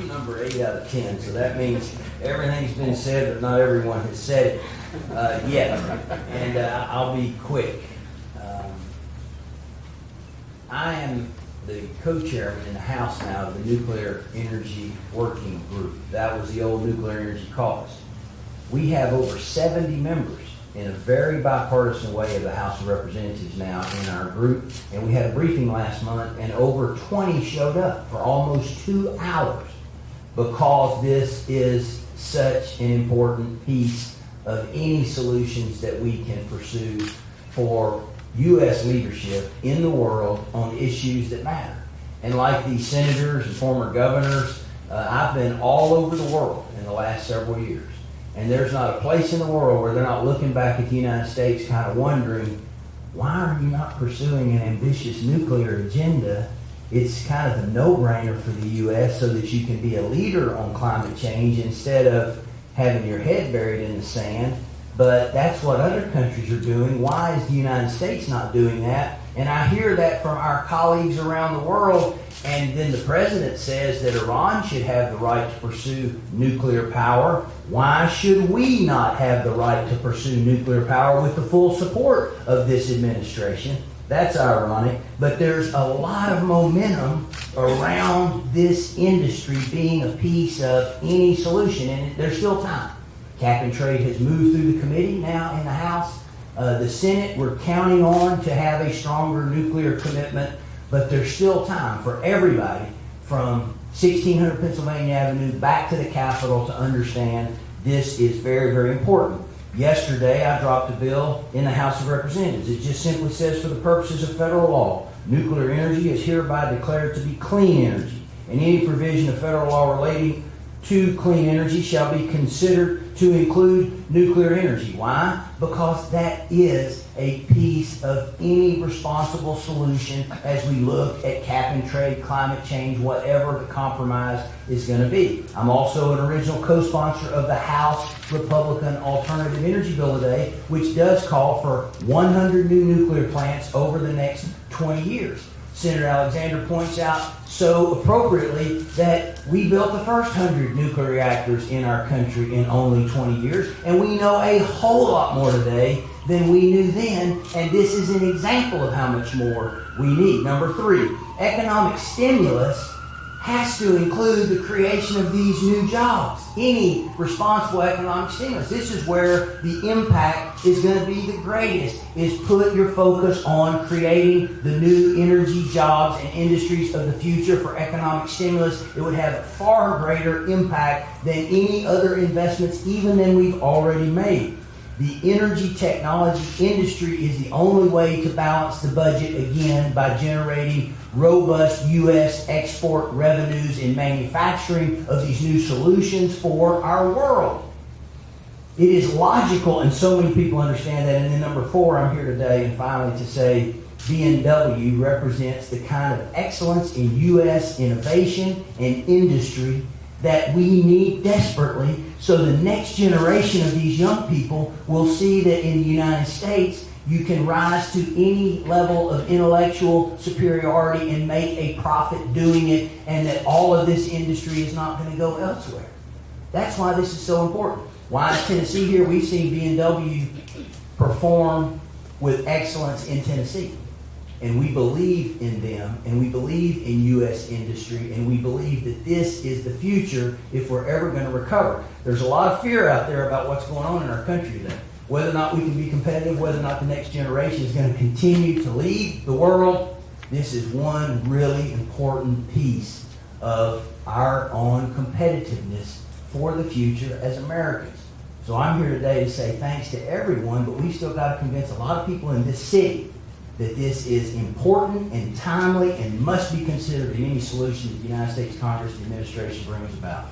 number 8 out of 10, so that means everything's been said, but not everyone has said it yet. And I'll be quick. I am the co-chairman in the House now of the Nuclear Energy Working Group. That was the old Nuclear Energy Caucus. We have over 70 members in a very bipartisan way of the House of Representatives now in our group. And we had a briefing last month, and over 20 showed up for almost 2 hours because this is such an important piece of any solutions that we can pursue for U.S. leadership in the world on issues that matter. And like these senators and former governors, I've been all over the world in the last several years. And there's not a place in the world where they're not looking back at the United States kind of wondering, why are you not pursuing an ambitious nuclear agenda? It's kind of a no-brainer for the U.S. so that you can be a leader on climate change instead of having your head buried in the sand. But that's what other countries are doing. Why is the United States not doing that? And I hear that from our colleagues around the world. And then the president says that Iran should have the right to pursue nuclear power. Why should we not have the right to pursue nuclear power with the full support of this administration? That's ironic. But there's a lot of momentum around this industry being a piece of any solution. And there's still time. Cap and trade has moved through the committee now in the House. The Senate, we're counting on to have a stronger nuclear commitment, but there's still time for everybody from 1600 Pennsylvania Avenue back to the Capitol to understand this is very, very important. Yesterday, I dropped a bill in the House of Representatives. It just simply says, for the purposes of federal law, nuclear energy is hereby declared to be clean energy, and any provision of federal law relating to clean energy shall be considered to include nuclear energy. Why? Because that is a piece of any responsible solution as we look at cap and trade, climate change, whatever the compromise is going to be. I'm also an original co-sponsor of the House Republican Alternative Energy Bill today, which does call for 100 new nuclear plants over the next 20 years. Senator Alexander points out so appropriately that we built the first 100 nuclear reactors in our country in only 20 years, and we know a whole lot more today than we knew then, and this is an example of how much more we need. Number 3, economic stimulus has to include the creation of these new jobs. Any responsible economic stimulus. This is where the impact is going to be the greatest, is put your focus on creating the new energy jobs and industries of the future for economic stimulus. It would have a far greater impact than any other investments, even than we've already made. The energy technology industry is the only way to balance the budget again by generating robust U.S. export revenues in manufacturing of these new solutions for our world. It is logical, and so many people understand that. And then number 4, I'm here today and finally to say BMW represents the kind of excellence in U.S. innovation and industry that we need desperately, so the next generation of these young people will see that in the United States you can rise to any level of intellectual superiority and make a profit doing it, and that all of this industry is not going to go elsewhere. That's why this is so important. Why in Tennessee here we've seen BMW perform with excellence in Tennessee. And we believe in them, and we believe in U.S. industry, and we believe that this is the future if we're ever going to recover. There's a lot of fear out there about what's going on in our country today. Whether or not we can be competitive, whether or not the next generation is going to continue to lead the world, this is one really important piece of our own competitiveness for the future as Americans. So I'm here today to say thanks to everyone, but we've still got to convince a lot of people in this city that this is important and timely and must be considered in any solution that the United States Congress and the administration brings about.